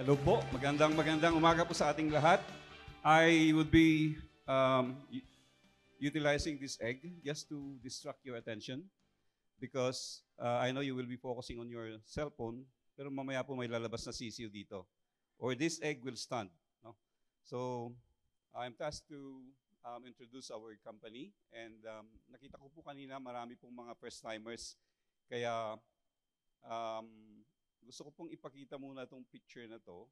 Hello po, magandang umaga po sa ating lahat. I would be utilizing this egg just to distract your attention because I know you will be focusing on your cell phone, pero mamaya po may lalabas na sisiw dito. Or this egg will stand. No? So, I'm tasked to introduce our company and nakita ko po kanina marami pong mga first-timers. Kaya gusto ko pong ipakita muna itong picture na to.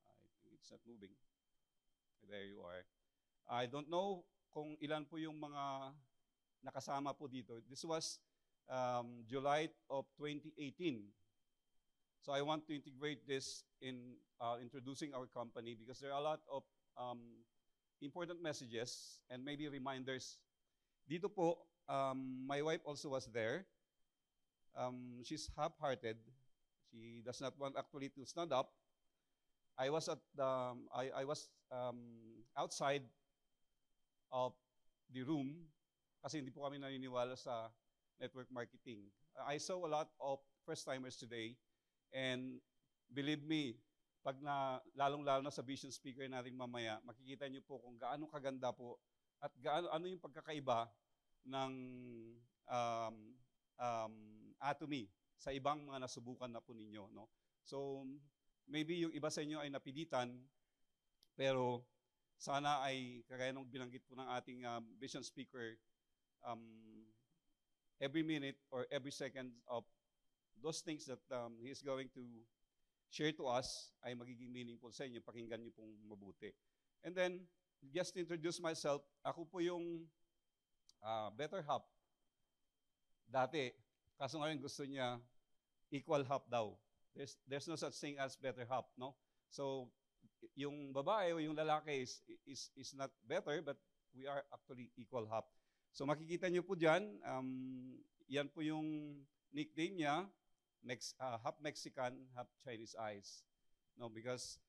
I think it's not moving. There you are. I don't know kung ilan po yung mga nakasama po dito. This was July of 2018. So I want to integrate this in introducing our company because there are a lot of important messages and maybe reminders. Dito po, my wife also was there. She's half-hearted. She does not want actually to stand up. I was at outside of the room kasi hindi po kami naniniwala sa network marketing. I saw a lot of first-timers today and believe me, pag lalong-lalo na sa vision speaker natin mamaya, makikita niyo po kung gaano kaganda po at ano yung pagkakaiba ng Atomy sa ibang mga nasubukan na po ninyo. No? So, maybe yung iba sa inyo ay napilitan, pero sana ay kagaya nung binanggit po ng ating vision speaker, every minute or every second of those things that he is going to share to us ay magiging meaningful sa inyo. Pakinggan niyo pong mabuti. And then, just to introduce myself, ako po yung better half. Dati, kaso ngayon gusto niya equal half daw. There's no such thing as better half, no? So, yung babae o yung lalaki is not better, but we are actually equal half. So, makikita niyo po dyan, yan po yung nickname niya, half Mexican, half Chinese eyes. No, because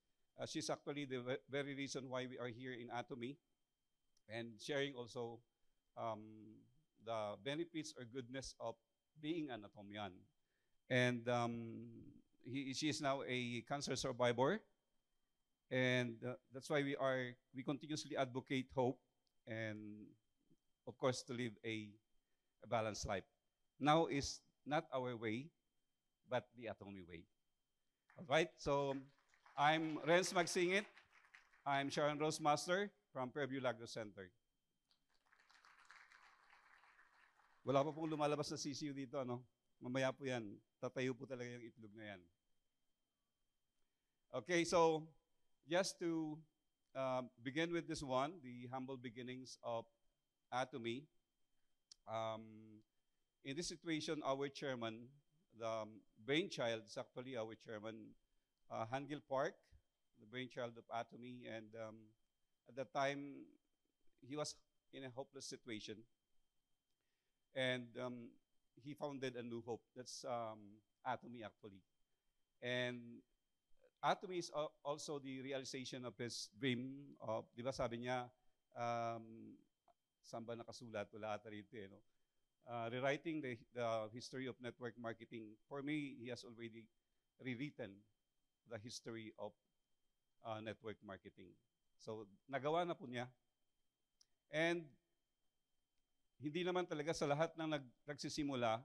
she's actually the very reason why we are here in Atomy and sharing also the benefits or goodness of being an Atomian. And she is now a cancer survivor. And that's why we continuously advocate hope and, of course, to live a balanced life. Now is not our way, but the Atomy way. All right, so I'm Renz Magsingit. I'm Sharon Rose Master from Fairview Lagos Center. Wala pa pong lumalabas na sisiyo dito, ano? Mamaya po yan. Tatayo po talaga yung itlog na yan. Okay, so just to begin with this one, the humble beginnings of Atomy. In this situation, our chairman, the brainchild is actually our chairman, Hangil Park, the brainchild of Atomy, and at that time, he was in a hopeless situation. And he founded a new hope. That's Atomy, actually. And Atomy is also the realization of his dream of, di ba sabi niya, saan ba nakasulat? Wala ata rito, no? Rewriting the history of network marketing. For me, he has already rewritten the history of network marketing. So, nagawa na po niya. And hindi naman talaga sa lahat ng nagsisimula,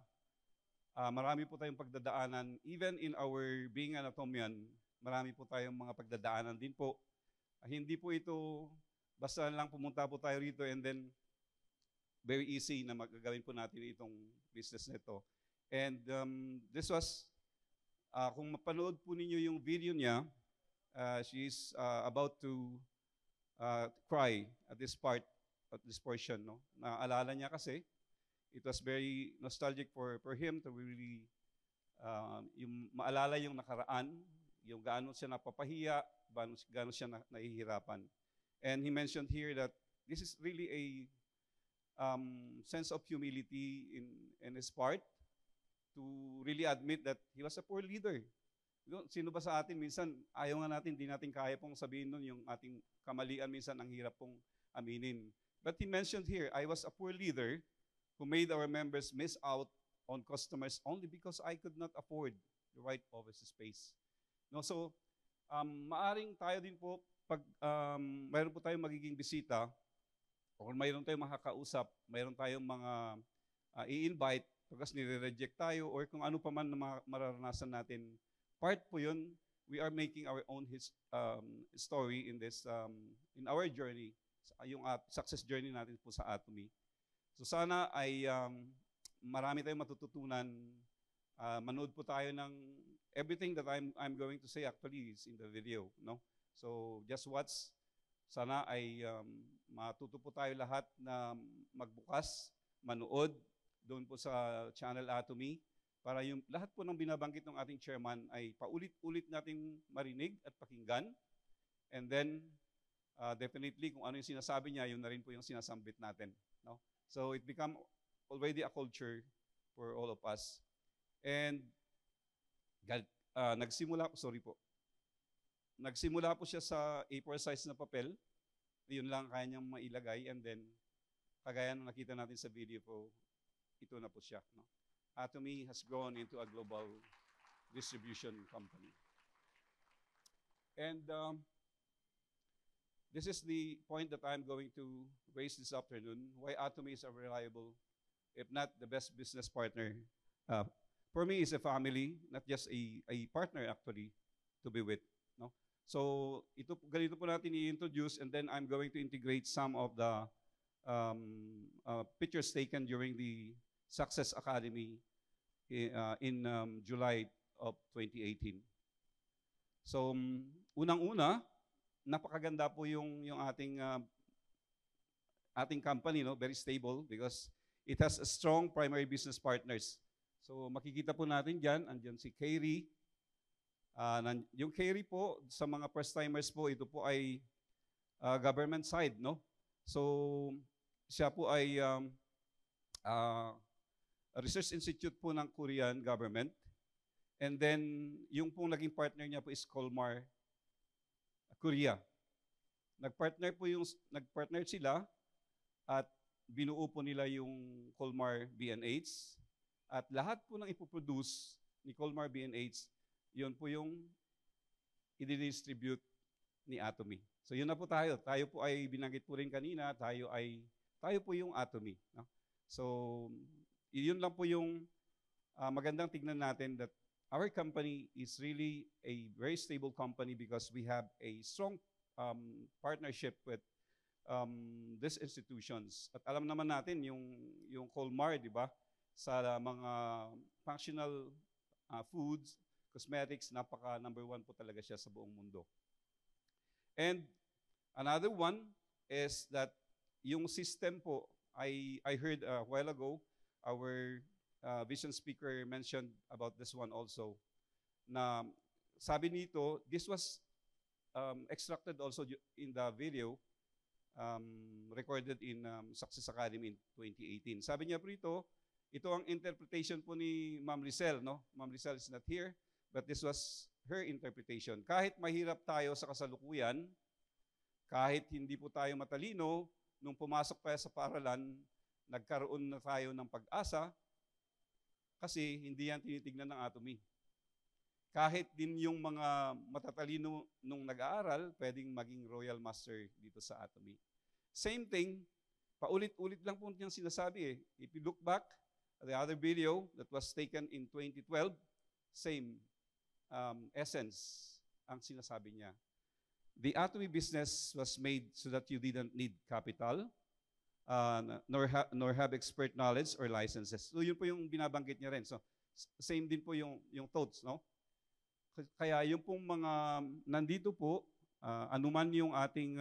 marami po tayong pagdadaanan. Even in our being an Atomian, marami po tayong mga pagdadaanan din po. Hindi po ito, basta lang pumunta po tayo rito and then very easy na magagawin po natin itong business nito. And this was, kung mapanood po ninyo yung video niya, she is about to cry at this part, at this portion, no? Naalala niya kasi, it was very nostalgic for him to really, yung maalala yung nakaraan, yung gaano siya napapahiya, gaano siya nahihirapan. And he mentioned here that this is really a sense of humility in his part to really admit that he was a poor leader. Sino ba sa atin, minsan, ayaw nga natin, di natin kaya pong sabihin nun yung ating kamalian, minsan ang hirap pong aminin. But he mentioned here, I was a poor leader who made our members miss out on customers only because I could not afford the right office space. No, so maaring tayo din po pag mayroon po tayong magiging bisita o mayroon tayong makakausap, mayroon tayong mga i-invite, pagkas nire-reject tayo or kung ano pa man na mararanasan natin, part po yun, we are making our own story in this, in our journey, yung success journey natin po sa Atomy. So sana ay marami tayong matututunan. Manood po tayo ng everything that I'm going to say actually is in the video, no? So just watch. Sana ay matuto po tayo lahat na magbukas, manood doon po sa channel Atomy para yung lahat po ng binabanggit ng ating chairman ay paulit-ulit nating marinig at pakinggan. And then definitely kung ano yung sinasabi niya, yun na rin po yung sinasambit natin, no? So it become already a culture for all of us. And nagsimula po siya sa A4 size na papel. Yun lang kaya niyang mailagay, and then kagaya na nakita natin sa video po, ito na po siya, no? Atomy has grown into a global distribution company. And this is the point that I'm going to raise this afternoon, why Atomy is a reliable, if not the best business partner. For me, it's a family, not just a partner actually to be with, no? So ganito po natin i-introduce, and then I'm going to integrate some of the pictures taken during the Success Academy in July of 2018. So unang-una, napakaganda po yung ating company, no? Very stable because it has a strong primary business partners. So makikita po natin dyan, andyan si Kayri. Yung Kayri po, sa mga first-timers po, ito po ay government side, no? So siya po ay research institute po ng Korean government. And then yung pong naging partner niya po is Colmar Korea. Nagpartner sila at binuo po nila yung Colmar B&H. At lahat po ng ipoproduce ni Colmar B&H, yun po yung i-distribute ni Atomy. So yun na po tayo. Tayo po ay binanggit po rin kanina, tayo po yung Atomy, no? So yun lang po yung magandang tignan natin, that our company is really a very stable company because we have a strong partnership with these institutions. At alam naman natin yung Colmar, di ba? Sa mga functional foods, cosmetics, napaka number 1 po talaga siya sa buong mundo. And another one is that yung system po, I heard a while ago, our vision speaker mentioned about this one also, na sabi nito, this was extracted also in the video recorded in Success Academy in 2018. Sabi niya po rito, ito ang interpretation po ni Ma'am Lizelle, no? Ma'am Lizelle is not here, but this was her interpretation. Kahit mahirap tayo sa kasalukuyan, kahit hindi po tayo matalino, nung pumasok tayo sa paaralan, nagkaroon na tayo ng pag-asa kasi hindi yan tinitignan ng Atomy. Kahit din yung mga matatalino nung nag-aaral, pwedeng maging Royal Master dito sa Atomy. Same thing, paulit-ulit lang po niyang sinasabi eh. If you look back, the other video that was taken in 2012, same essence ang sinasabi niya. The Atomy business was made so that you didn't need capital, nor have expert knowledge or licenses. So yun po yung binabanggit niya rin. So same din po yung thoughts, no? Kaya yung pong mga nandito po, anuman yung ating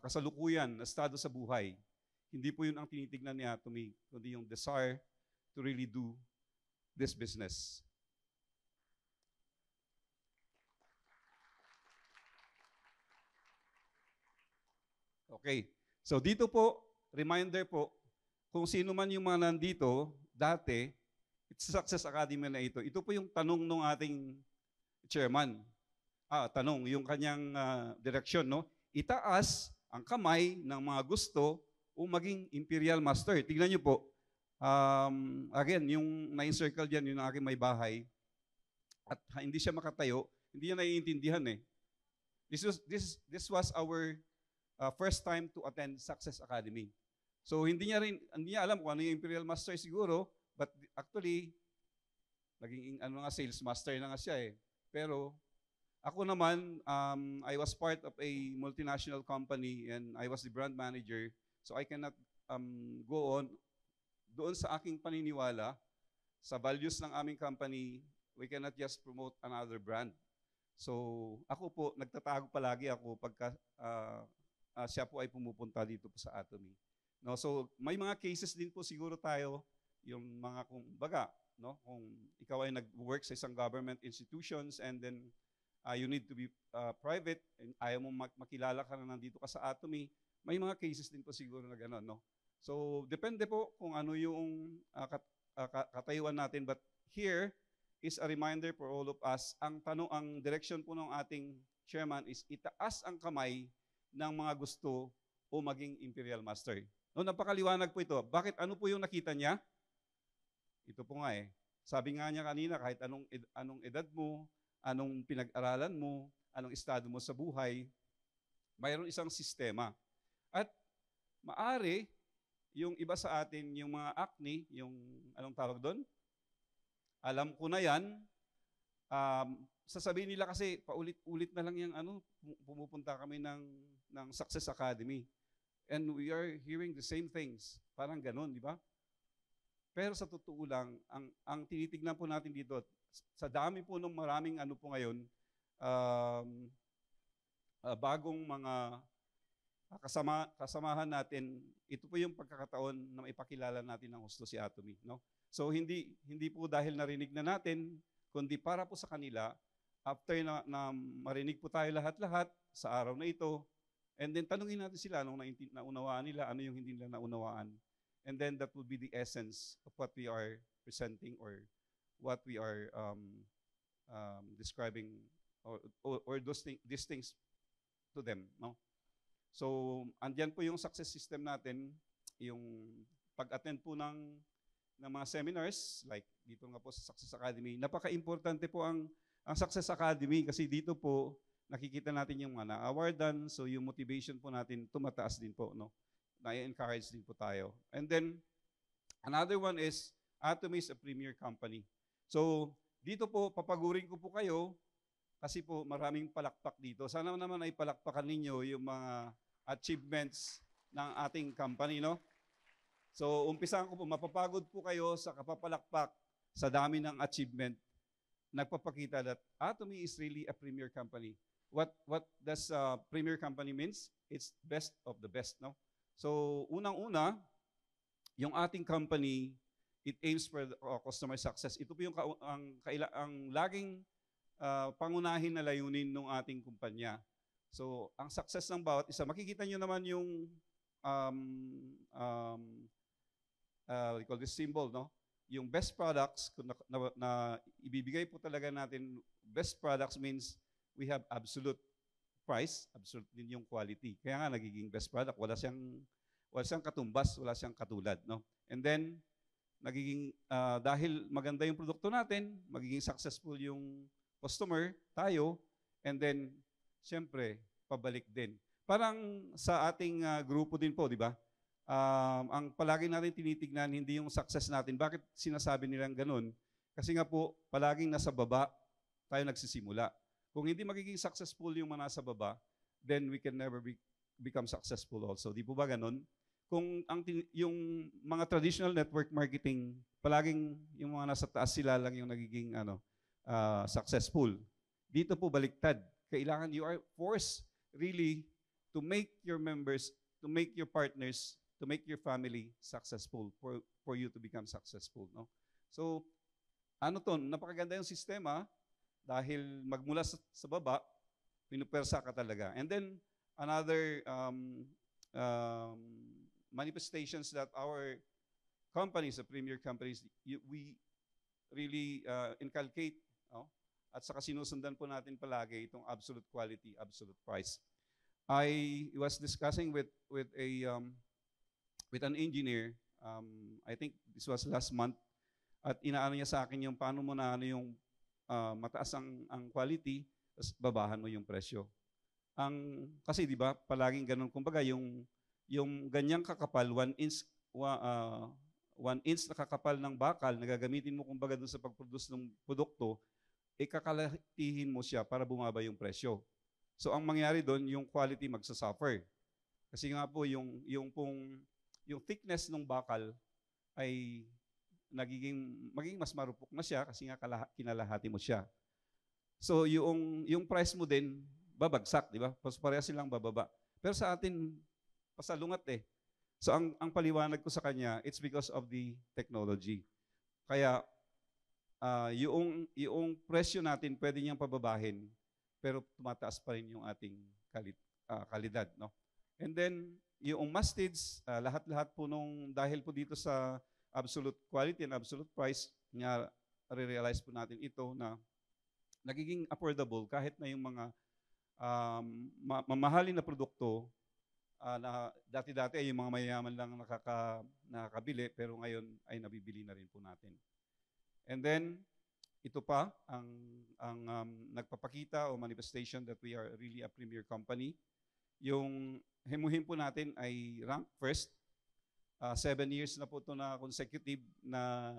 kasalukuyan, estado sa buhay, hindi po yun ang tinitignan ni Atomy, kundi yung desire to really do this business. Okay. So dito po, reminder po, kung sino man yung mga nandito, dati, it's Success Academy na ito. Ito po yung tanong ng ating chairman. Tanong, yung kanyang direksyon, no? Itaas ang kamay ng mga gusto o maging Imperial Master. Tignan niyo po, Again, yung na-encircle dyan, yung aking may bahay, at hindi siya makatayo, hindi niya naiintindihan eh. This was our first time to attend Success Academy. So hindi niya alam kung ano yung Imperial Master siguro, but actually, naging sales master na nga siya eh. Pero ako naman, I was part of a multinational company and I was the brand manager. So I cannot go on doon sa aking paniniwala, sa values ng aming company, we cannot just promote another brand. So ako po, nagtatago palagi ako pagka siya po ay pumupunta dito po sa Atomy. No, so may mga cases din po siguro tayo, yung mga kung baga, no, kung ikaw ay nag-work sa isang government institutions and then you need to be private and ayaw mo makilala ka na nandito ka sa Atomy, may mga cases din po siguro na gano'n, no? So, depende po kung ano yung katayuan natin. But here is a reminder for all of us. Ang direction po ng ating chairman is itaas ang kamay ng mga gusto o maging Imperial Master. No, napakaliwanag po ito. Bakit? Ano po yung nakita niya? Ito po nga eh. Sabi nga niya kanina, kahit anong edad mo, anong pinag-aralan mo, anong estado mo sa buhay, mayroon isang sistema. At maari, yung iba sa atin, yung mga acne, yung anong tawag doon? Alam ko na yan. Sasabihin nila kasi paulit-ulit na lang yung pumupunta kami ng Success Academy. And we are hearing the same things. Parang ganun, di ba? Pero sa totoo lang, ang tinitignan po natin dito, sa dami po ng maraming po ngayon, bagong mga kasamahan natin, ito po yung pagkakataon na maipakilala natin ng husto si Atomy, no? So hindi po dahil narinig na natin, kundi para po sa kanila, after na marinig po tayo lahat-lahat sa araw na ito, and then tanungin natin sila anong naunawaan nila, ano yung hindi nila naunawaan. And then that will be the essence of what we are presenting or what we are describing or these things to them, no? So, andyan po yung success system natin, yung pag-attend po ng mga seminars, like dito nga po sa Success Academy. Napaka-importante po ang Success Academy kasi dito po nakikita natin yung mga na-awardan, so yung motivation po natin tumataas din po, no? Na-encourage din po tayo. And then, another one is, Atomy is a premier company. So, dito po, papagurin ko po kayo kasi po maraming palakpak dito. Sana naman ay palakpakan ninyo yung mga achievements ng ating company, no? So, umpisahan ko po, mapapagod po kayo sa kapapalakpak sa dami ng achievement. Nagpapakita that Atomy is really a premier company. What does premier company means? It's best of the best, no? So, unang-una, yung ating company, it aims for customer success. Ito po yung ang laging pangunahin na layunin ng ating kumpanya. So, ang success ng bawat isa, makikita nyo naman yung we call this symbol, no? Yung best products na ibibigay po talaga natin, best products means we have absolute price, absolute din yung quality. Kaya nga nagiging best product, wala siyang katumbas, wala siyang katulad, no? And then nagiging dahil maganda yung produkto natin, magiging successful yung customer, tayo, and then siyempre, pabalik din. Parang sa ating grupo din po, di ba? Ang palagi natin tinitignan, hindi yung success natin. Bakit sinasabi nilang ganun? Kasi nga po, palaging nasa baba tayo nagsisimula. Kung hindi magiging successful yung mga nasa baba, then we can never become successful also. Di po ba ganun? Kung yung mga traditional network marketing, palaging yung mga nasa taas sila lang yung nagiging successful. Dito po baliktad. Kailangan you are forced really to make your members, to make your partners, to make your family successful for you to become successful, no? So, napakaganda yung sistema dahil magmula sa baba, pinupersa ka talaga. And then, another manifestations that our companies, the premier companies, we really inculcate, no? At saka sinusundan po natin palagi itong absolute quality, absolute price. I was discussing with an engineer I think this was last month. At inaano niya sa akin yung paano mo na ano yung mataas ang quality, tapos babahan mo yung presyo. Kasi di ba, palaging ganun. Kumbaga, yung ganyang kakapal, 1 inch, 1 inch na kakapal ng bakal na gagamitin mo kumbaga doon sa pag-produce ng produkto, kakalatihin mo siya para bumaba yung presyo. So ang mangyari doon, yung quality magsasuffer. Kasi nga po, yung thickness ng bakal ay magiging mas marupok na siya kasi nga kinalahati mo siya. So yung price mo din, babagsak, di ba? Pareha silang bababa. Pero sa atin, pasalungat eh. So ang paliwanag ko sa kanya, it's because of the technology. Kaya yung presyo natin pwede niyang pababahin, pero tumataas pa rin yung ating kalidad, no? And then yung mastids, lahat-lahat po dahil po dito sa absolute quality and absolute price, nga re-realize po natin ito na nagiging affordable kahit na yung mga mamahalin na produkto na dati-dati ay yung mga mayayaman lang nakakabili, pero ngayon ay nabibili na rin po natin. And then, ito pa ang nagpapakita o manifestation that we are really a premier company. Yung himuhin po natin ay rank first. 7 years na po ito na consecutive na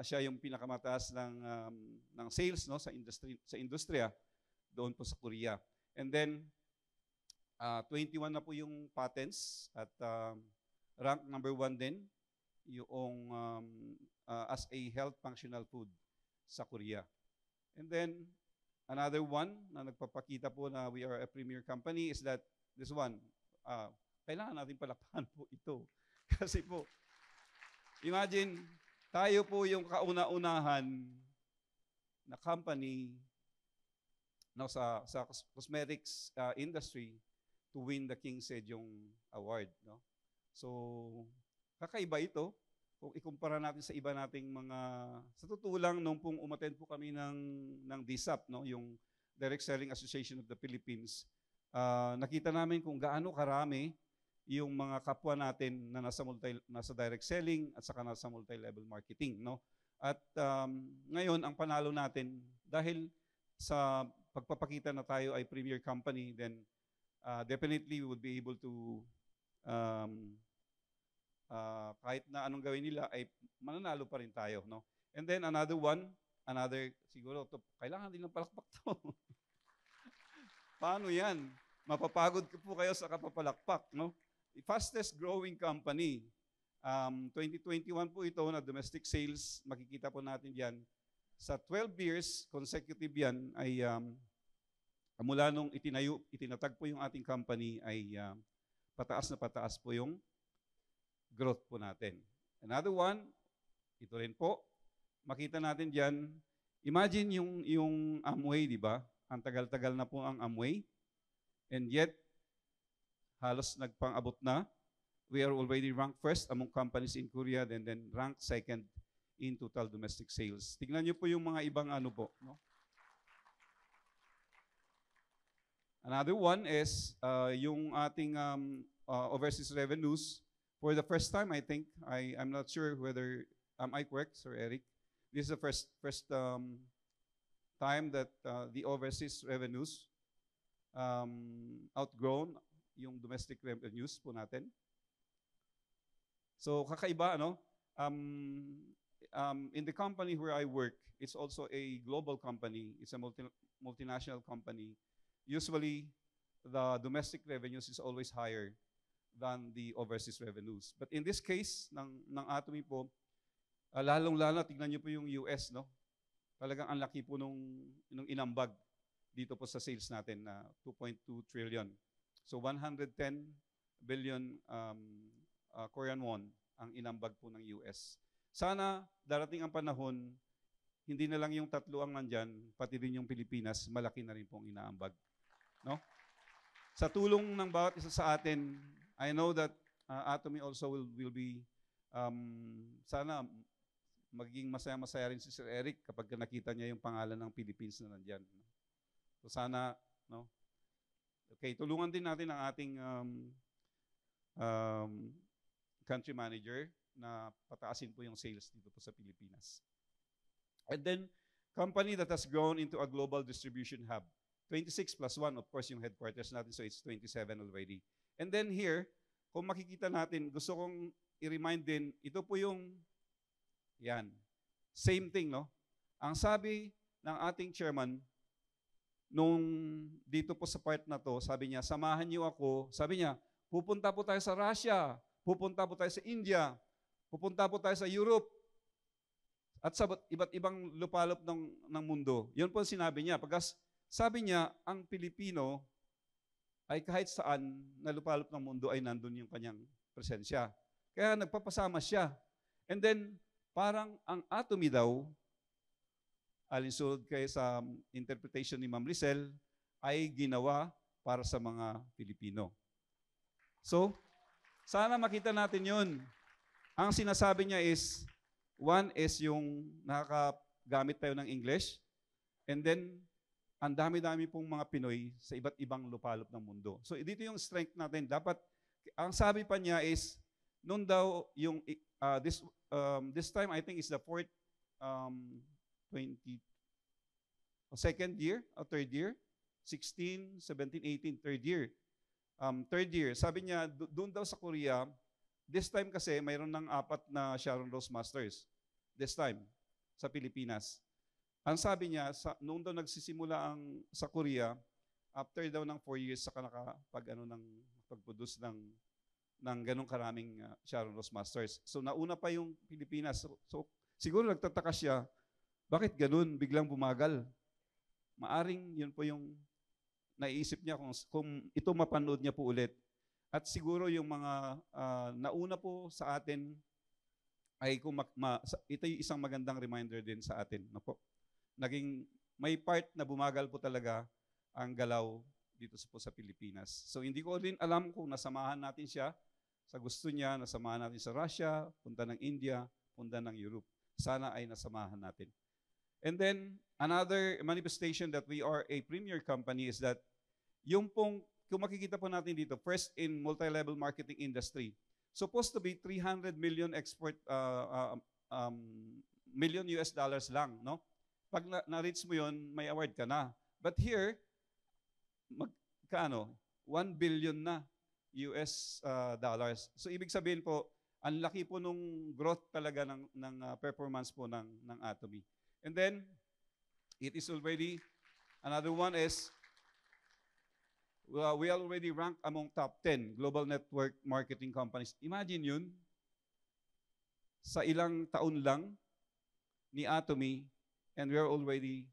siya yung pinakamataas ng sales, no, sa industriya doon po sa Korea. And then 21 na po yung patents at rank number 1 din yung as a health functional food sa Korea. And then another one na nagpapakita po na we are a premier company is that this one, kailangan natin palakpakan po ito. Kasi po, imagine, tayo po yung kauna-unahan na company no, sa cosmetics industry to win the King Sejong Award. No? So, kakaiba ito. Kung ikumpara natin sa iba nating mga, sa totoo lang, nung pong umattend po kami ng DSAP, no, yung Direct Selling Association of the Philippines, nakita namin kung gaano karami yung mga kapwa natin na nasa direct selling at saka nasa multi-level marketing, no? At ngayon ang panalo natin dahil sa pagpapakita na tayo ay premier company, then definitely we would be able to kahit na anong gawin nila ay mananalo pa rin tayo, no? And then another siguro kailangan din ng palakpak to. Paano 'yan? Mapapagod po kayo sa kapapalakpak, no? The fastest growing company. 2021 po ito na domestic sales, makikita po natin yan. Sa 12 years, consecutive yan, ay mula nung itinatag po yung ating company, ay pataas na pataas po yung growth po natin. Another one, ito rin po, makita natin dyan, imagine yung Amway, di ba? Ang tagal-tagal na po ang Amway. And yet, halos nagpang-abot na. We are already ranked first among companies in Korea, then ranked second in total domestic sales. Tignan niyo po yung mga ibang ano po. No? Another one is yung ating overseas revenues. For the first time, I think, I'm not sure whether, am I correct, Sir Eric? This is the first time that the overseas revenues outgrown yung domestic revenues po natin. So kakaiba, ano? In the company where I work, it's also a global company. It's a multinational company. Usually, the domestic revenues is always higher than the overseas revenues. But in this case, ng Atomy po, lalong-lalo, tignan niyo po yung US, no? Talagang ang laki po nung inambag dito po sa sales natin na 2.2 trillion. So 110 billion Korean won ang inambag po ng US. Sana darating ang panahon, hindi na lang yung tatlo ang nandyan, pati din yung Pilipinas, malaki na rin pong inaambag. No? Sa tulong ng bawat isa sa atin, I know that Atomy also will be, sana magiging masaya-masaya rin si Sir Eric kapag nakita niya yung pangalan ng Philippines na nandyan. So sana, no? Okay, tulungan din natin ang ating country manager na pataasin po yung sales dito po sa Pilipinas. And then, company that has grown into a global distribution hub. 26 plus 1, of course, yung headquarters natin, so it's 27 already. And then here, kung makikita natin, gusto kong i-remind din, ito po yung, yan, same thing, no? Ang sabi ng ating chairman, nung dito po sa part na to, sabi niya, samahan niyo ako, sabi niya, pupunta po tayo sa Russia, pupunta po tayo sa India, pupunta po tayo sa Europe, at sa iba't ibang lupalop ng mundo. Yun po sinabi niya. Pagkas sabi niya, ang Pilipino ay kahit saan na lupalop ng mundo ay nandun yung kanyang presensya. Kaya nagpapasama siya. And then, parang ang Atomy daw, alinsunod kay sa interpretation ni Ma'am Lisel, ay ginawa para sa mga Pilipino. So, sana makita natin yun. Ang sinasabi niya is, one is yung nakakagamit tayo ng English, and then, ang dami-dami pong mga Pinoy sa iba't ibang lupalop ng mundo. So, dito yung strength natin. Dapat, ang sabi pa niya is, noon daw yung, this time, I think is the fourth, 2nd year, or third year, 16, 17, 18, third year. Third year, sabi niya, doon daw sa Korea, this time kasi, mayroon ng 4 na Sharon Rose Masters. This time, sa Pilipinas. Ang sabi niya, noong daw nagsisimula sa Korea, after daw ng 4 years, saka pag-produce ng ganong karaming Sharon Rose Masters. So, nauna pa yung Pilipinas. So siguro nagtataka siya, bakit ganun? Biglang bumagal. Maaring yun po yung naiisip niya kung ito mapanood niya po ulit. At siguro yung mga nauna po sa atin ay ito yung isang magandang reminder din sa atin. No po? May part na bumagal po talaga ang galaw dito po sa Pilipinas. So hindi ko rin alam kung nasamahan natin siya sa gusto niya, nasamahan natin sa Russia, punta ng India, punta ng Europe. Sana ay nasamahan natin. And then, another manifestation that we are a premier company is that yung pong, kung makikita po natin dito, first in multi-level marketing industry, supposed to be 300 million million US dollars lang, no? Pag na-reach mo yun, may award ka na. But here, 1 billion na US dollars. So ibig sabihin po, ang laki po nung growth talaga ng performance po ng Atomy. And then, it is already, another one is, we already rank among top 10 global network marketing companies. Imagine yun, sa ilang taon lang ni Atomy, and we are already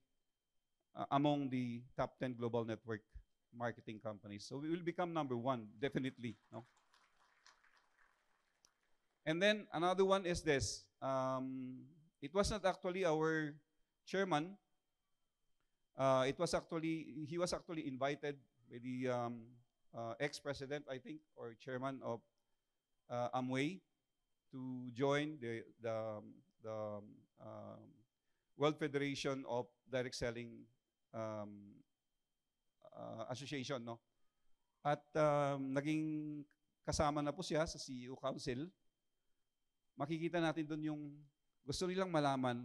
among the top 10 global network marketing companies. So we will become number 1, definitely. No? And then another one is this. It was not actually our chairman. He was actually invited by the ex-president, I think, or chairman of Amway to join the World Federation of Direct Selling Association, no? At naging kasama na po siya sa CEO Council. Makikita natin doon yung gusto nilang malaman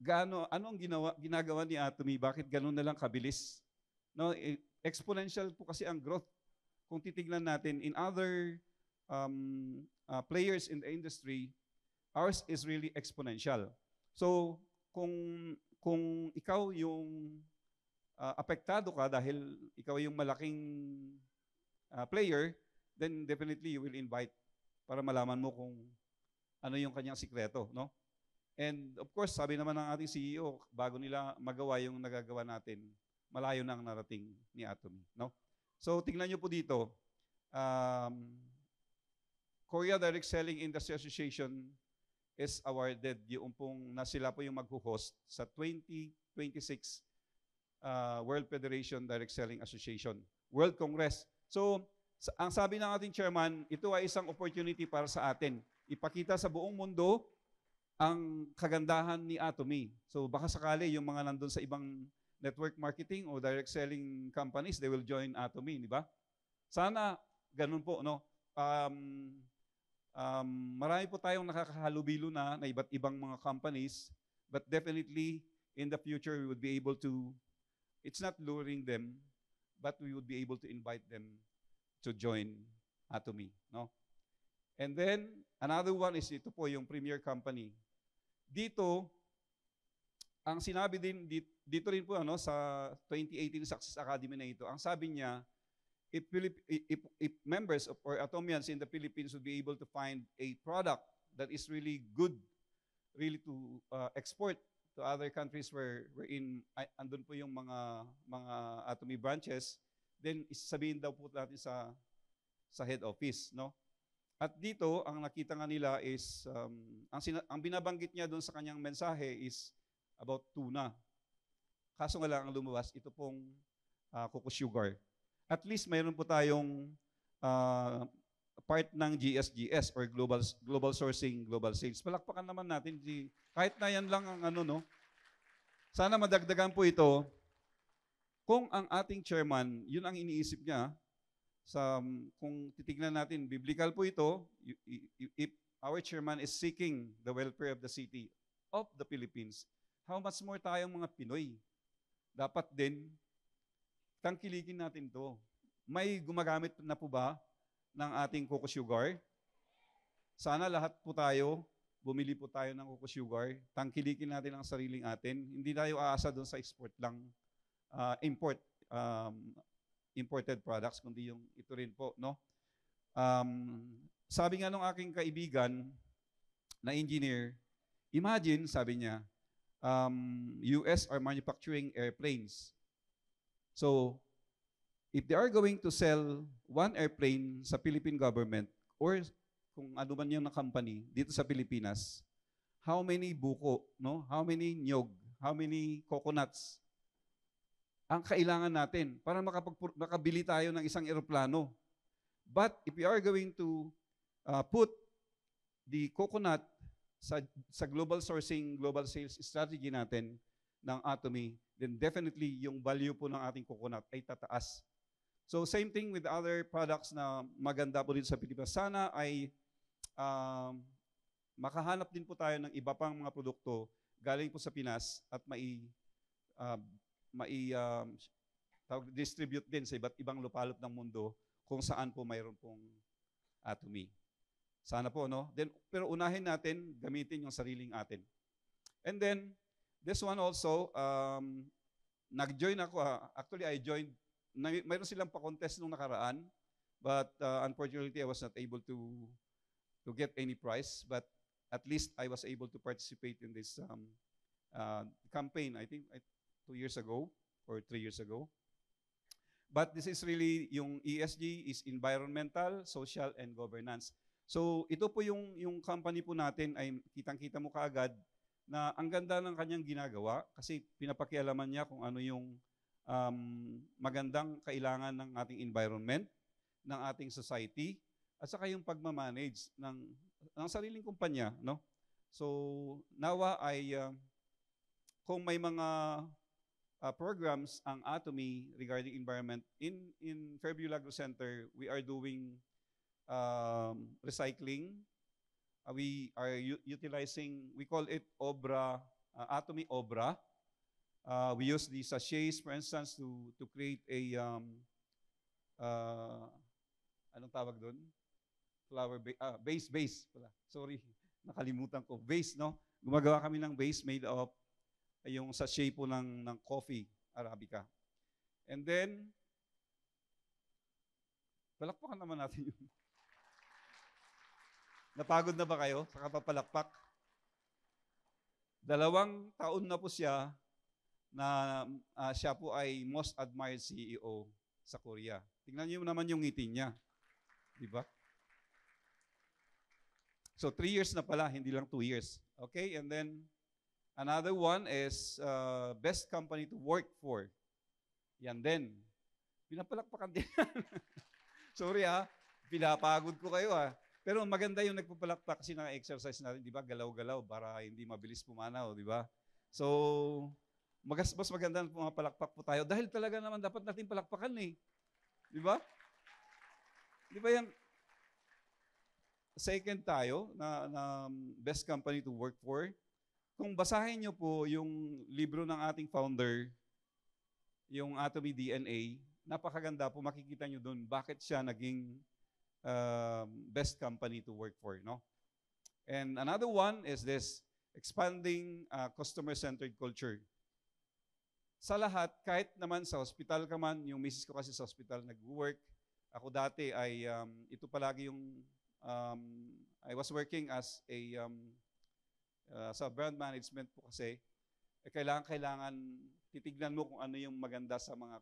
ano ang ginagawa ni Atomy, bakit gano'n na lang kabilis. No, exponential po kasi ang growth. Kung titignan natin in other players in the industry, ours is really exponential. So, kung ikaw yung apektado ka dahil ikaw yung malaking player, then definitely you will invite para malaman mo kung ano yung kanyang sikreto, no? And of course, sabi naman ng ating CEO, bago nila magawa yung nagagawa natin, malayo na ang narating ni Atomy, no? So, tingnan nyo po dito, Korea Direct Selling Industry Association is awarded yung pong na sila po yung magho-host sa 2026 World Federation Direct Selling Association, World Congress. So, ang sabi ng ating chairman, ito ay isang opportunity para sa atin. Ipakita sa buong mundo ang kagandahan ni Atomy. So, baka sakali yung mga nandun sa ibang network marketing o direct selling companies, they will join Atomy, di ba? Sana ganun po, no? Marami po tayong nakakahalubilo na iba't ibang mga companies, but definitely in the future we would be able to, it's not luring them, but we would be able to invite them to join Atomy, no? And then another one is ito po yung premier company. Dito ang sinabi din dito rin po sa 2018 Success Academy na ito, ang sabi niya, if members or Atomians in the Philippines would be able to find a product that is really good, really to export to other countries wherein andun po yung mga Atomy branches, then sabihin daw po natin sa head office, no? At dito ang nakita nga nila is ang binabanggit niya doon sa kanyang mensahe is about tuna. Kaso nga lang ang lumabas ito pong coco sugar. At least mayroon po tayong part ng GSGS or Global Sourcing, Global Sales. Palakpakan naman natin, kahit na yan lang ang no? Sana madagdagan po ito. Kung ang ating chairman, yun ang iniisip niya, kung titignan natin, biblical po ito, if our chairman is seeking the welfare of the city of the Philippines, how much more tayong mga Pinoy? Dapat din, tangkilikin natin to. May gumagamit na po ba ng ating coco sugar? Sana lahat po tayo, bumili po tayo ng coco sugar, tangkilikin natin ang sariling atin. Hindi tayo aasa doon sa export lang, imported products, kundi yung ito rin po, no? Sabi nga nung aking kaibigan na engineer, imagine, sabi niya, US are manufacturing airplanes. So, if they are going to sell one airplane sa Philippine government or kung ano man yung na company dito sa Pilipinas, how many buko, no? How many nyog, how many coconuts ang kailangan natin para makabili tayo ng isang eroplano. But if we are going to put the coconut sa global sourcing, global sales strategy natin ng Atomy, then definitely yung value po ng ating coconut ay tataas. So same thing with other products na maganda po dito sa Pilipinas. Sana ay makahanap din po tayo ng iba pang mga produkto galing po sa Pinas at distribute din sa iba't ibang lupalop ng mundo kung saan po mayroon pong Atomy. Sana po, no? Then, pero unahin natin, gamitin yung sariling atin. And then, this one also, nag-join ako. Actually, I joined, mayroon silang pa-contest nung nakaraan, but unfortunately, I was not able to get any prize, but at least I was able to participate in this campaign, I think 2 years ago or 3 years ago. But this is really, yung ESG is environmental, social, and governance. So ito po yung company po natin ay kitang-kita mo kaagad na ang ganda ng kanyang ginagawa kasi pinapakialaman niya kung ano yung magandang kailangan ng ating environment, ng ating society, at saka yung pagmamanage ng sariling kumpanya, no? So nawa ay kung may mga programs ang Atomy regarding environment in Fairview Agro Center, we are doing recycling. We are utilizing, we call it Obra, Atomy Obra. We use the sachets, for instance, to create a, anong tawag doon? Flower base pala. Sorry, nakalimutan ko. Base, no? Gumagawa kami ng base made of yung sachet po ng coffee, Arabica. And then, palakpakan naman natin yun. Napagod na ba kayo sa kapapalakpak? 2 taon na po siya na siya po ay most admired CEO sa Korea. Tingnan niyo naman yung ngiti niya. Di ba? So 3 years na pala, hindi lang 2 years. Okay, and then another one is best company to work for. Yan din. Pinapalakpakan din. Sorry pinapagod ko kayo Pero maganda yung nagpapalakpak kasi na-exercise natin, di ba? Galaw-galaw para hindi mabilis pumanaw, di ba? So, mas maganda na pumapalakpak po tayo dahil talaga naman dapat natin palakpakan Di ba? Di ba yan? second tayo na best company to work for. Kung basahin niyo po yung libro ng ating founder, yung Atomy DNA, napakaganda po, makikita niyo doon bakit siya naging best company to work for, no? And another one is this, expanding customer-centered culture. Sa lahat, kahit naman sa hospital ka man, yung misis ko kasi sa hospital nag-work, ako dati ay, ito palagi yung, I was working as a, sa brand management po kasi, kailangan titignan mo kung ano yung maganda sa mga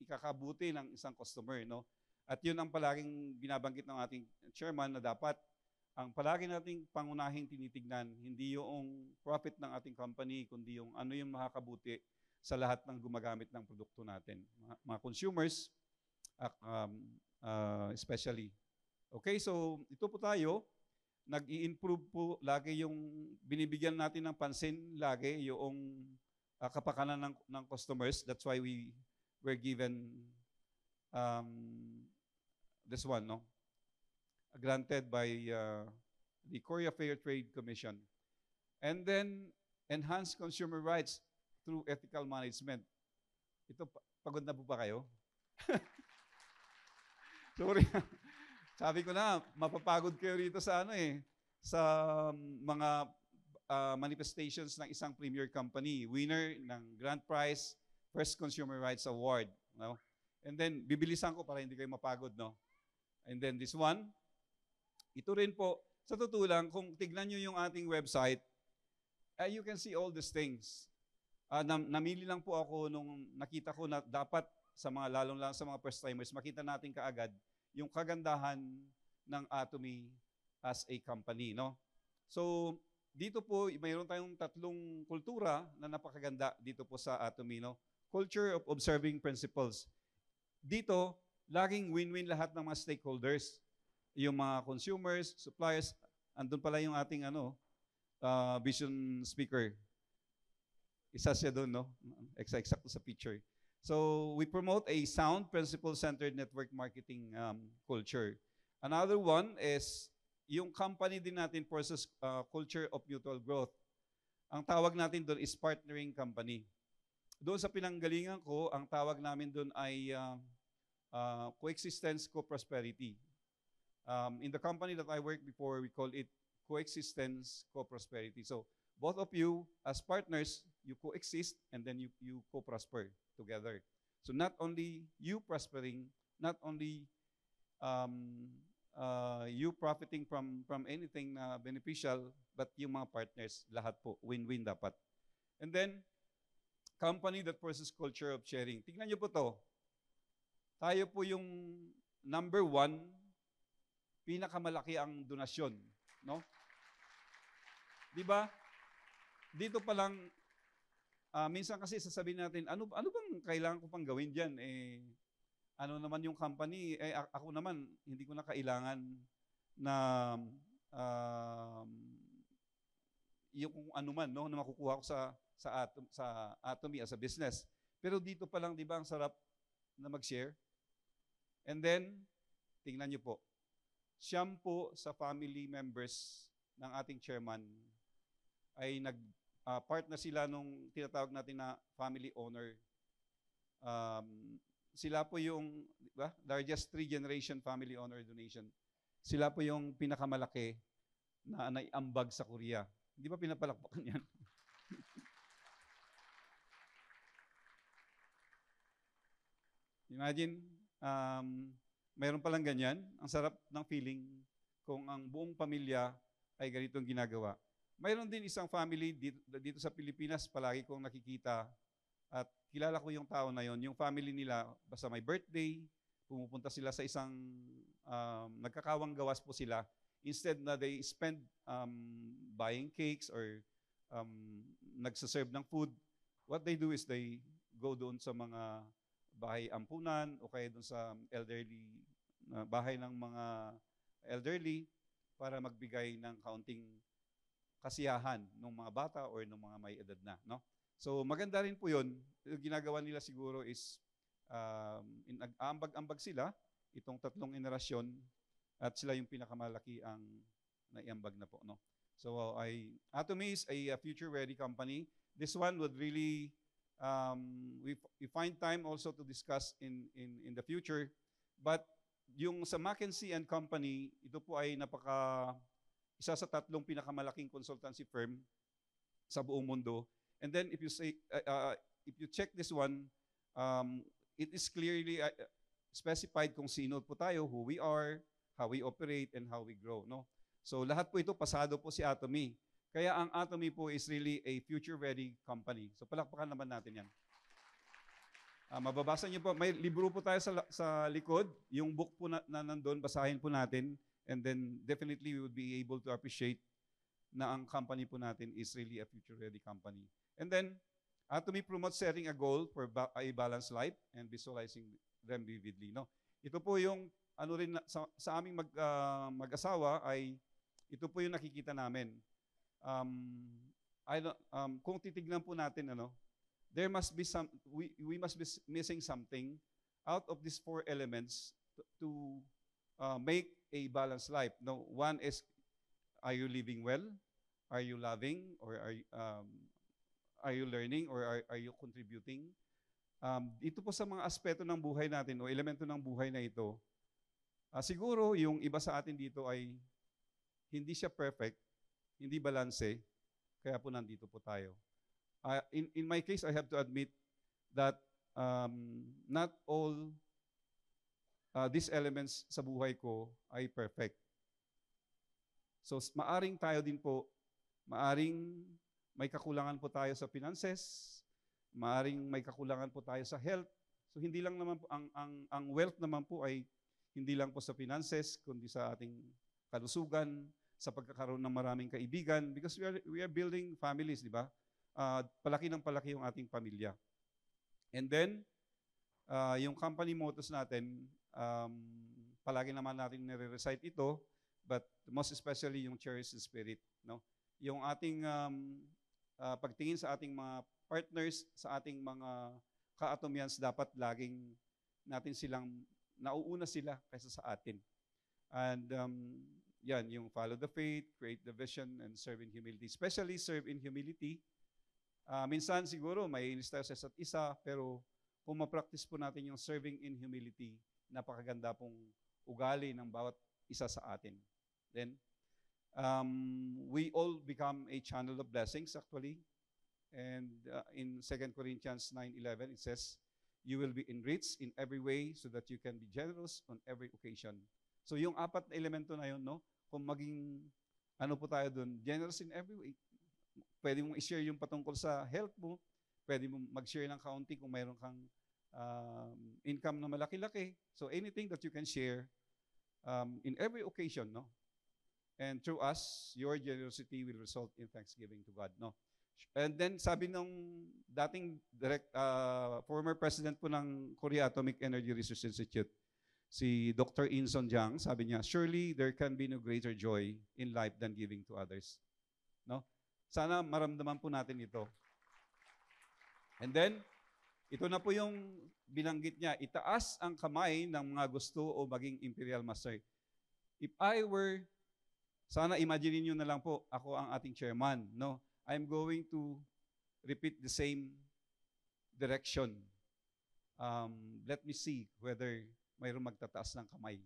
ikakabuti ng isang customer, no? At yun ang palaging binabanggit ng ating chairman na dapat ang palagi nating pangunahing tinitignan, hindi yung profit ng ating company, kundi yung ano yung makakabuti sa lahat ng gumagamit ng produkto natin. Mga consumers, especially. Okay, so ito po tayo. Nag-i-improve po lagi yung binibigyan natin ng pansin lagi yung kapakanan ng customers. That's why we were given this one, no? Granted by the Korea Fair Trade Commission. And then, enhance consumer rights through ethical management. Ito, pagod na po ba kayo? Sorry. Sabi ko na, mapapagod kayo rito sa sa mga manifestations ng isang premier company, winner ng grand prize, first consumer rights award, no? And then bibilisan ko para hindi kayo mapagod, no? And then this one, ito rin po, sa totoo lang, kung tignan niyo yung ating website, you can see all these things. Namili lang po ako nung nakita ko na dapat sa mga lalong-lalong sa mga first timers, makita natin kaagad yung kagandahan ng Atomy as a company, no? So, dito po, mayroon tayong 3 kultura na napakaganda dito po sa Atomy, no? Culture of observing principles. Dito, laging win-win lahat ng mga stakeholders. Yung mga consumers, suppliers, andun pala yung ating vision speaker. Isa siya doon, no? Exact sa picture. So, we promote a sound, principle-centered network marketing culture. Another one is, yung company din natin versus culture of mutual growth. Ang tawag natin doon is partnering company. Doon sa pinanggalingan ko, ang tawag namin doon ay coexistence, co-prosperity. In the company that I worked before, we call it coexistence, co-prosperity. So, both of you, as partners, you coexist and then you co-prosper together. So not only you prospering, not only you profiting from anything na beneficial, but yung mga partners, lahat po, win-win dapat. And then, company that pursues culture of sharing. Tingnan niyo po to. Tayo po yung number 1, pinakamalaki ang donasyon, no? Di ba? Dito pa lang, minsan kasi sasabihin natin, ano bang kailangan ko pang gawin dyan? Ano naman yung company? Ako naman, hindi ko na kailangan na yung kung ano man, no, na makukuha ko sa Atomy as a business. Pero dito pa lang, di ba, ang sarap na mag-share? And then, tingnan nyo po, siyam po sa family members ng ating chairman ay part na sila nung tinatawag natin na family owner. Sila po yung, diba, largest 3-generation family owner donation. Sila po yung pinakamalaki na naiambag sa Korea. Hindi ba pinapalakpakan yan? Imagine, mayroon palang ganyan. Ang sarap ng feeling kung ang buong pamilya ay ganitong ginagawa. Mayroon din isang family dito sa Pilipinas, palagi kong nakikita at kilala ko yung tao na yon. Yung family nila, basta may birthday, pumupunta sila sa isang, nagkakawang gawas po sila. Instead na they spend buying cakes or nagsaserve ng food, what they do is they go doon sa mga bahay ampunan o kaya doon sa elderly, bahay ng mga elderly para magbigay ng kaunting kasiyahan ng mga bata or ng mga may edad na, no? So maganda rin po 'yun. Yung ginagawa nila siguro is ambag-ambag sila itong 3 henerasyon At sila yung pinakamalaki ang naiambag na po, no? So Atomy is a future-ready company. This one would really, we find time also to discuss in the future. But yung sa McKinsey and Company, ito po ay isa sa 3 pinakamalaking consultancy firm sa buong mundo. And then if you check this one, it is clearly specified kung sino po tayo, who we are, how we operate, and how we grow, no? So lahat po ito, pasado po si Atomy. Kaya ang Atomy po is really a future-ready company. So palakpakan naman natin yan. Mababasa niyo po, may libro po tayo sa likod. Yung book po na nandun, basahin po natin. And then definitely we would be able to appreciate na ang company po natin is really a future-ready company. And then, Atomy promotes setting a goal for a balanced life and visualizing them vividly, no? Ito po yung, sa aming mag-asawa ay, ito po yung nakikita namin. Kung titignan po natin, there must be we must be missing something out of these 4 elements to make a balanced life. No, one is, are you living well? Are you loving? Or are you learning? Or are you contributing? Ito po sa mga aspeto ng buhay natin o elemento ng buhay na ito, siguro yung iba sa atin dito ay hindi siya perfect, hindi balanse, kaya po nandito po tayo. In my case, I have to admit that not all these elements sa buhay ko ay perfect. So maaring tayo din po, maaring may kakulangan po tayo sa finances, maaring may kakulangan po tayo sa health. So hindi lang naman po, ang wealth naman po ay hindi lang po sa finances, kundi sa ating kalusugan, sa pagkakaroon ng maraming kaibigan, because we are building families, di ba? Palaki ng palaki yung ating pamilya. And then, yung company mottos natin, palagi naman natin nire-recite ito, but most especially yung cherish the spirit, no? Yung ating pagtingin sa ating mga partners, sa ating mga ka-Atomians, dapat laging natin silang nauuna sila kaysa sa atin. And yan, yung follow the faith, create the vision, and serve in humility. Especially serve in humility. Minsan siguro may inis tayo sa isa't isa, pero kung ma-practice po natin yung serving in humility, napakaganda pong ugali ng bawat isa sa atin. Then, we all become a channel of blessings actually. And in 2 Corinthians 9:11, it says, you will be enriched in every way so that you can be generous on every occasion. So yung 4 na elemento na yun, no? Kung maging, po tayo dun, generous in every way. Pwede mong i-share yung patungkol sa health mo, pwede mong mag-share ng kaunti kung mayroon kang income na malaki-laki. So anything that you can share in every occasion, no? And through us, your generosity will result in thanksgiving to God, no? And then sabi nung dating former president po ng Korea Atomic Energy Research Institute, si Dr. Inson Jang, sabi niya, surely there can be no greater joy in life than giving to others. No? Sana maramdaman po natin ito. And then, ito na po yung binanggit niya, itaas ang kamay ng mga gusto o maging imperial master. If I were, sana imagine niyo na lang po, ako ang ating chairman, no? I'm going to repeat the same direction. Let me see whether mayroong magtataas ng kamay.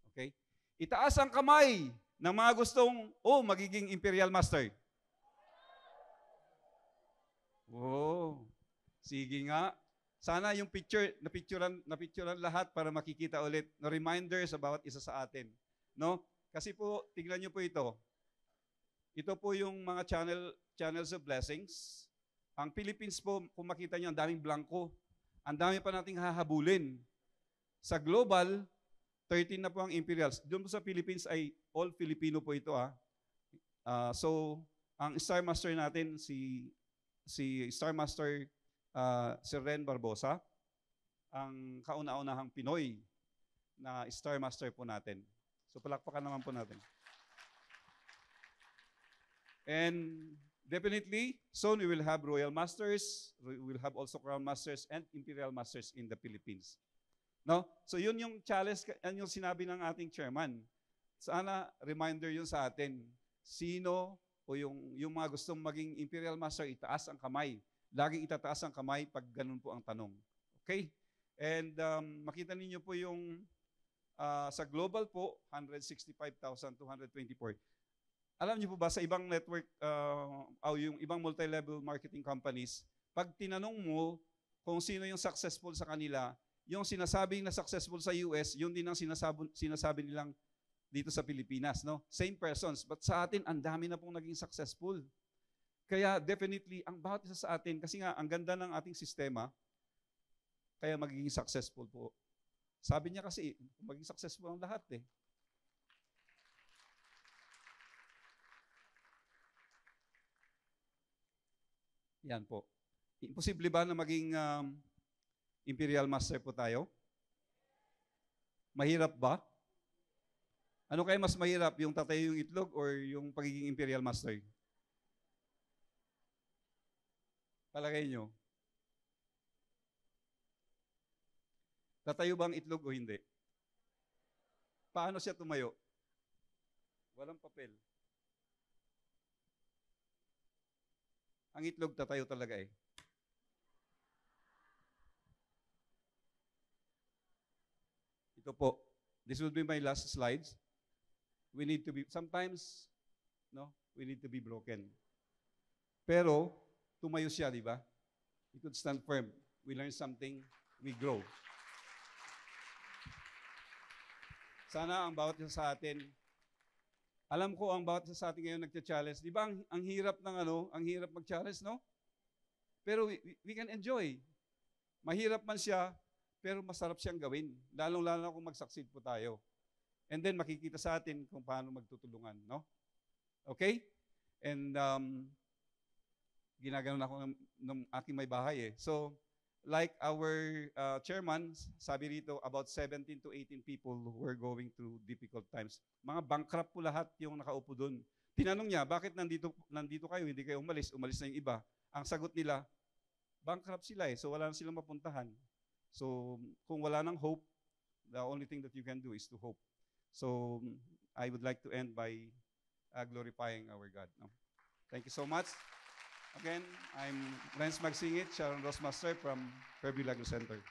Okay? Itaas ang kamay ng mga gustong, magiging imperial master. Oh, sige nga. Sana yung napicturean lahat para makikita ulit na reminder sa bawat isa sa atin. No? Kasi po, tignan niyo po ito. Ito po yung mga channels of blessings. Ang Philippines po, kung makita niyo, ang daming blanco. Ang dami pa nating hahabulin. Sa global, 13 na po ang imperials. Doon po sa Philippines ay all Filipino po ito. So, ang Star Master natin, si Star Master Sir Ren Barbosa, ang kauna-unahang Pinoy na Star Master po natin. So, palakpakan naman po natin. And definitely, soon we will have Royal Masters, we will have also Crown Masters and Imperial Masters in the Philippines. No? So yun yung challenge, yan yung sinabi ng ating chairman. Sana reminder yun sa atin. Sino o yung mga gustong maging Imperial Master, itaas ang kamay. Laging itataas ang kamay pag ganun po ang tanong. Okay? And makita ninyo po yung sa global po, 165,224. Alam niyo po ba sa ibang network, yung ibang multi-level marketing companies, pag tinanong mo kung sino yung successful sa kanila, yung sinasabing na successful sa US, yun din ang sinasabi nilang dito sa Pilipinas, no? Same persons, but sa atin, ang dami na pong naging successful. Kaya definitely, ang bawat isa sa atin, kasi nga, ang ganda ng ating sistema, kaya magiging successful po. Sabi niya kasi, maging successful ang lahat eh. Yan po. Imposible ba na maging Imperial Master po tayo? Mahirap ba? Ano kaya mas mahirap, yung tatayo yung itlog or yung pagiging Imperial Master? Palagay nyo? Tatayo ba ang itlog o hindi? Paano siya tumayo? Walang papel. Ang itlog tatayo talaga eh. Ito po. This will be my last slides. We need to be, sometimes, no, we need to be broken. Pero, tumayo siya, di ba? We could stand firm. We learn something, we grow. Sana ang bawat isa sa atin, alam ko ang bawat isa sa atin ngayon nagcha-challenge. Di ba ang hirap ng ang hirap mag-challenge, no? Pero we can enjoy. Mahirap man siya, pero masarap siyang gawin. Lalong-lalo kung mag-succeed po tayo. And then makikita sa atin kung paano magtutulungan, no? Okay? And ginaganon ako ng aking may bahay eh. So, like our chairman, sabi rito, about 17 to 18 people who were going through difficult times. Mga bankrupt po lahat yung nakaupo doon. Tinanong niya, bakit nandito kayo, hindi kayo umalis na yung iba. Ang sagot nila, bankrupt sila eh, so wala na silang mapuntahan. So, kung wala nang hope, the only thing that you can do is to hope. So, I would like to end by glorifying our God. No? Thank you so much. Again, I'm Lance Magsingit, Sharon Rosmaster from Fairview Legal Center.